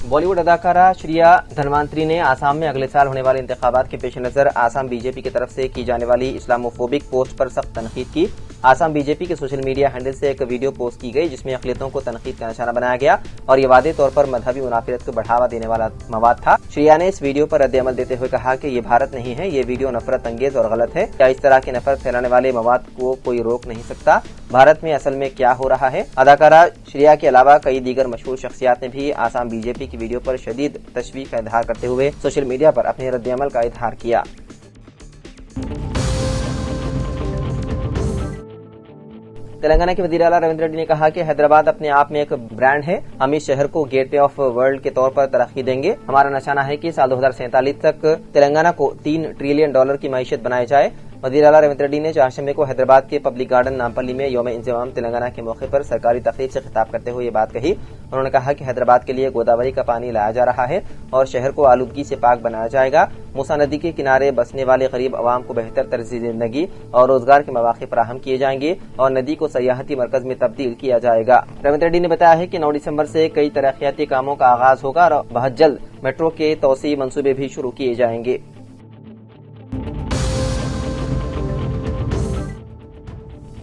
बॉलीवुड अदाकारा श्रिया धनवंतरी ने आसाम में अगले साल होने वाले इंतखाबात के पेश नजर आसाम बीजेपी की तरफ से की जाने वाली इस्लामोफोबिक पोस्ट पर सख्त तनकीद की। आसाम बीजेपी के सोशल मीडिया हैंडल से एक वीडियो पोस्ट की गई जिसमें अक़लियतों को तनकीद का निशाना बनाया गया और ये वादे तौर पर मजहबी मुनाफिरत को बढ़ावा देने वाला मवाद था। श्रिया ने इस वीडियो पर रद्द-ए-अमल देते हुए कहा कि ये भारत नहीं है, ये वीडियो नफरत अंगेज और गलत है। क्या इस तरह की नफरत फैलाने वाले मवाद को कोई रोक नहीं सकता? भारत में असल में क्या हो रहा है? अदाकारा श्रिया के अलावा कई दीगर मशहूर शख्सियात ने भी आसाम बीजेपी की वीडियो पर शदीद तशवीश का इजहार करते हुए सोशल मीडिया पर अपने रद्द-ए-अमल का इजहार किया। तेलंगाना के वज़ीर आला रविंद्र रेड्डी ने कहा कि हैदराबाद अपने आप में एक ब्रांड है। हम इस शहर को गेटवे ऑफ वर्ल्ड के तौर पर तरक्की देंगे। हमारा निशाना है कि साल 2047 तक तेलंगाना को $3 ट्रिलियन की मईशत बनाई जाए। वज़ीर आला रविंद्र रेड्डी ने चारशंबे को हैदराबाद के पब्लिक गार्डन नामपल्ली में यौम इंज़माम तेलंगाना के मौके पर सरकारी तकरीर से खिताब करते हुए ये बात कही। उन्होंने कहा कि हैदराबाद के लिए गोदावरी का पानी लाया जा रहा है और शहर को आलूदगी से पाक बनाया जाएगा। मूसा नदी के किनारे बसने वाले गरीब अवाम को बेहतर तर्ज़ ज़िंदगी और रोजगार के मौक़े फराहम किए जाएंगे और नदी को सयाहती मरकज में तब्दील किया जाएगा। रविंद्र रेड्डी ने बताया है कि 9 दिसंबर से कई तरक्याती कामों का आगाज होगा और बहुत जल्द मेट्रो के तौसीई मंसूबे भी शुरू किए जाएंगे।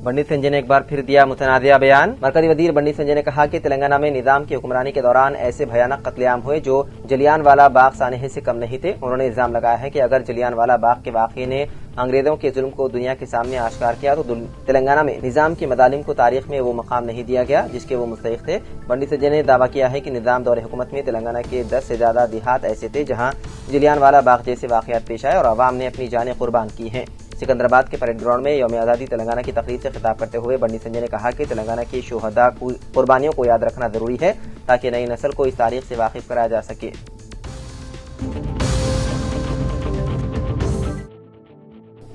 बंडी संजय ने एक बार फिर दिया मुतनाज़िया बयान। मरकजी वज़ीर बंडी संजय ने कहा कि तेलंगाना में निजाम की हुक्मरानी के दौरान ऐसे भयानक कत्लेआम हुए जो जलियांवाला बाग सानहे से कम नहीं थे। उन्होंने इल्जाम लगाया है कि अगर जलियांवाला बाग के वाक़ये ने अंग्रेजों के जुल्म को दुनिया के सामने आश्कार किया तो तेलंगाना में निजाम की मदालिम को तारीख में वो मकाम नहीं दिया गया जिसके वो मुस्तहिक थे। बंडी संजय ने दावा किया है कि निजाम दौरे हुकूमत में तेलंगाना के 10 से ज्यादा देहात ऐसे थे जहाँ जलियांवाला बाग जैसे वाक़यात पेश आए और अवाम ने अपनी जानें कुर्बान की हैं। सिकंदराबाद के परेड ग्राउंड में यौम आज़ादी तेलंगाना की तकरीर से खिताब करते हुए बंडी संजय ने कहा कि तेलंगाना की शुहदा कुर्बानियों को याद रखना जरूरी है ताकि नई नस्ल को इस तारीख से वाकिफ कराया जा सके।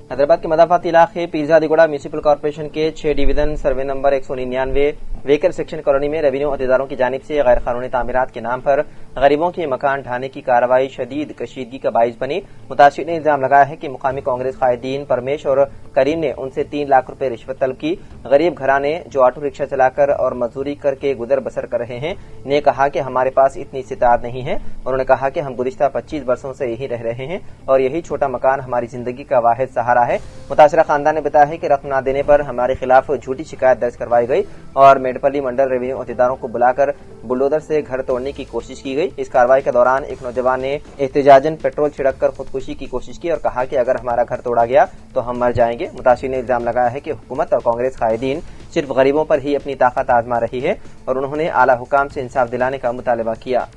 हैदराबाद के मदाफात इलाके पीरजादीगुड़ा म्यूनिसिपल कॉर्पोरेशन के 6 division survey number 199 waker section colony में रेवेन्यू अहदेदारों की जानिब से गैर कानूनी तामीरात के नाम पर गरीबों के मकान ढाने की कार्रवाई शदीद कशीदगी का बाइस बनी। मुतासिर ने इल्जाम लगाया है कि मुकामी कांग्रेस कायदीन परमेश और करीम ने उनसे 3 लाख रुपए रिश्वत तलब की। गरीब घराने जो ऑटो रिक्शा चलाकर और मजदूरी करके गुजर बसर कर रहे हैं ने कहा कि हमारे पास इतनी इस्तिताअत नहीं है। उन्होंने कहा कि हम गुज़िश्ता 25 वर्षों से यही रह रहे हैं और यही छोटा मकान हमारी जिंदगी का वाहिद सहारा है। मुतासरा खानदान ने बताया है कि रकम न देने पर हमारे खिलाफ झूठी शिकायत दर्ज करवाई गई और मेडपल्ली मंडल रेवेन्यू अहदेदारों को बुलाकर बुलडोजर से घर तोड़ने की कोशिश की गई। इस कार्रवाई के दौरान एक नौजवान ने एहतजाजन पेट्रोल छिड़ककर खुदकुशी की कोशिश की और कहा कि अगर हमारा घर तोड़ा गया तो हम मर जाएंगे। मुतासिर ने इल्जाम लगाया है कि हुकूमत और कांग्रेस कायदीन सिर्फ गरीबों पर ही अपनी ताकत आजमा रही है और उन्होंने आला हुकाम से इंसाफ दिलाने का मुतालबा किया।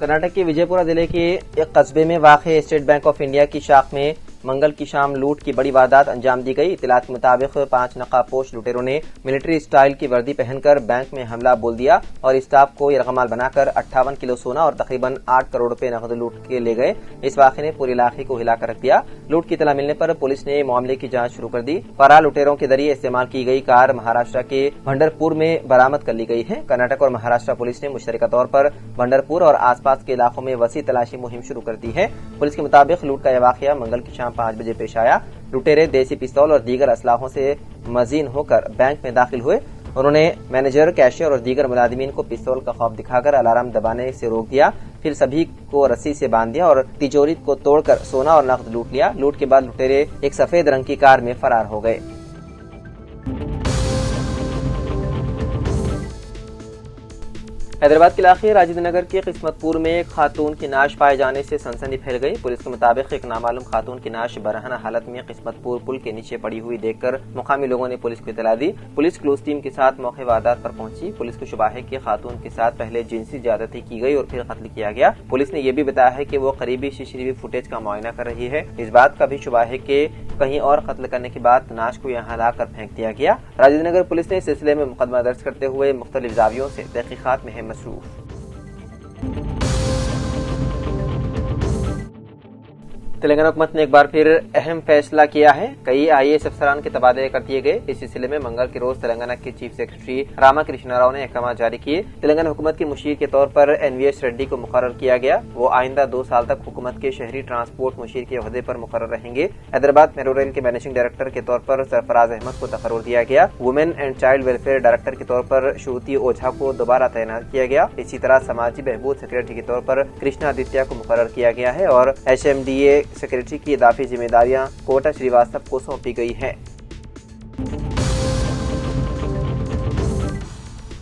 कर्नाटक के विजयपुरा जिले के एक कस्बे में वाक़े स्टेट बैंक ऑफ इंडिया की शाख में मंगल की शाम लूट की बड़ी वारदात अंजाम दी गई। इत्तलात के मुताबिक 5 नकाबपोश लुटेरों ने मिलिट्री स्टाइल की वर्दी पहनकर बैंक में हमला बोल दिया और स्टाफ को यरगमाल बनाकर 58 किलो सोना और तकरीबन 8 करोड़ रुपए नकद लूट के ले गए। इस वाक़े ने पूरे इलाके को हिलाकर रख दिया। लूट की इत्तला मिलने पर पुलिस ने मामले की जांच शुरू कर दी। फरार लुटेरों के जरिए इस्तेमाल की गई कार महाराष्ट्र के भंडरपुर में बरामद कर ली गई है। कर्नाटक और महाराष्ट्र पुलिस ने मुश्तरका तौर पर भंडरपुर और आसपास के इलाकों में वसी तलाशी मुहिम शुरू कर दी है। पुलिस के मुताबिक लूट का यह वाक़या मंगल की शाम 5 बजे पेश आया। लुटेरे देसी पिस्तौल और दीगर असलाहों से मजीन होकर बैंक में दाखिल हुए। उन्होंने मैनेजर, कैशियर और दीगर मुलाजिमीन को पिस्तौल का खौफ दिखाकर अलार्म दबाने से रोक दिया। फिर सभी को रस्सी से बांध दिया और तिजोरी को तोड़कर सोना और नकद लूट लिया। लूट के बाद लुटेरे एक सफेद रंग की कार में फरार हो गए। हैदराबाद के इलाके राजेंद्र नगर के किस्मतपुर में एक खातून की नाश पाए जाने से सनसनी फैल गई। पुलिस के मुताबिक एक नामालूम खातून की नाश बरहना हालत में किस्मतपुर पुल के नीचे पड़ी हुई देखकर मुकामी लोगों ने पुलिस को इत्तला दी। पुलिस क्लोज टीम के साथ मौके वारदात पर पहुंची। पुलिस को शुबा है कि खातून के साथ पहले जिनसी ज्यादती की गई और फिर कत्ल किया गया। पुलिस ने यह भी बताया है कि वो करीबी सीसीटीवी फुटेज का मुआयना कर रही है। इस बात का भी शुबा है कि कहीं और कत्ल करने के बाद नाश को यहाँ लाकर फेंक दिया गया। राजेंद्र नगर पुलिस ने इस सिलसिले में मुकदमा दर्ज करते हुए मुख्तलिफ जावियों से तहकीकात में है मसरूफ। तेलंगाना हुकूमत ने एक बार फिर अहम फैसला किया है। कई IAS अफसरान के तबादले कर दिए गए। इस सिलसिले में मंगल के रोज तेलंगाना के चीफ सेक्रेटरी रामाकृष्ण राव ने अहकाम जारी किए। तेलंगाना हुकूमत के मुशीर के तौर पर NVS रेड्डी को मुकर्रर किया गया। वो आइंदा 2 साल तक हुकूमत के शहरी ट्रांसपोर्ट मुशीर के ओहदे पर मुकर्रर रहेंगे। हैदराबाद मेट्रो रेल के मैनेजिंग डायरेक्टर के तौर पर सरफराज अहमद को तकर्रुर दिया गया। Women and child welfare director के तौर पर श्रुति ओझा को दोबारा तैनात किया गया। इसी तरह समाजी बहबूद सेक्रेटरी के तौर पर कृष्णा आदित्य को मुकर्रर किया गया है और HMDA सेक्रेटरी की इजाफी जिम्मेदारियां कोटा श्रीवास्तव को सौंपी गई है।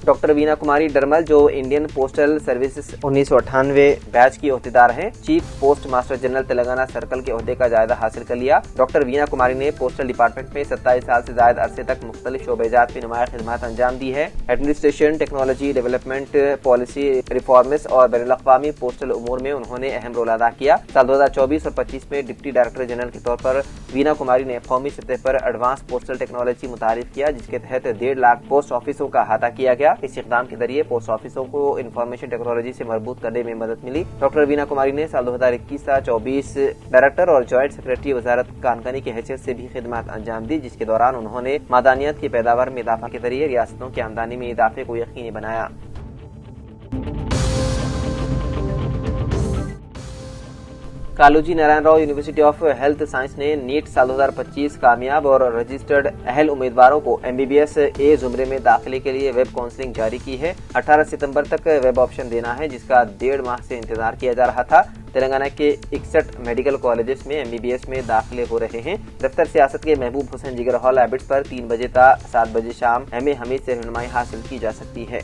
डॉक्टर वीना कुमारी डरमल, जो इंडियन पोस्टल सर्विसेज 1998 बैच की ओहदेदार हैं, chief post master general Telangana circle के ओहदे का जायजा हासिल कर लिया। डॉक्टर वीना कुमारी ने पोस्टल डिपार्टमेंट में 27 साल से ज्यादा अरसे तक मुख्तलिफ शोबेजात में नुमाया खिदमत अंजाम दी है। Administration, technology development, policy reforms और बैनुल-अक़वामी पोस्टल उमूर में उन्होंने अहम रोल अदा किया। साल 2024 और 25 में डिप्टी डायरेक्टर जनरल के तौर पर वीना कुमारी ने कौमी सतह पर एडवांस पोस्टल टेक्नोलॉजी मुतारिफ किया, जिसके तहत 1.5 लाख पोस्ट ऑफिसों का अहाता किया गया। इस इक़दाम के जरिए पोस्ट ऑफिसों को इंफॉर्मेशन टेक्नोलॉजी से मरबूत करने में मदद मिली। डॉक्टर वीना कुमारी ने साल 2021-24 डायरेक्टर और जॉइंट सेक्रेटरी वजारत खानकानी की हैसियत से भी खिदमत अंजाम दी, जिसके दौरान उन्होंने मादानियत की पैदावार में इजाफा के जरिए रियासतों की आमदनी में इजाफे को यकीनी बनाया। Kaloji Narayana Rao university of health science ने नीट साल 2025 कामयाब और रजिस्टर्ड अहल उम्मीदवारों को MBBS A जुमरे में दाखिले के लिए वेब काउंसलिंग जारी की है। 18 सितंबर तक वेब ऑप्शन देना है, जिसका 1.5 माह से इंतजार किया जा रहा था। तेलंगाना के 61 मेडिकल कॉलेजेस में MBBS में दाखिले हो रहे हैं। दफ्तर सियासत के महबूब हुसैन जिगर हॉल हैबिट्स पर 3 बजे था 7 बजे शाम MA हमीद से रहनुमाई हासिल की जा सकती है।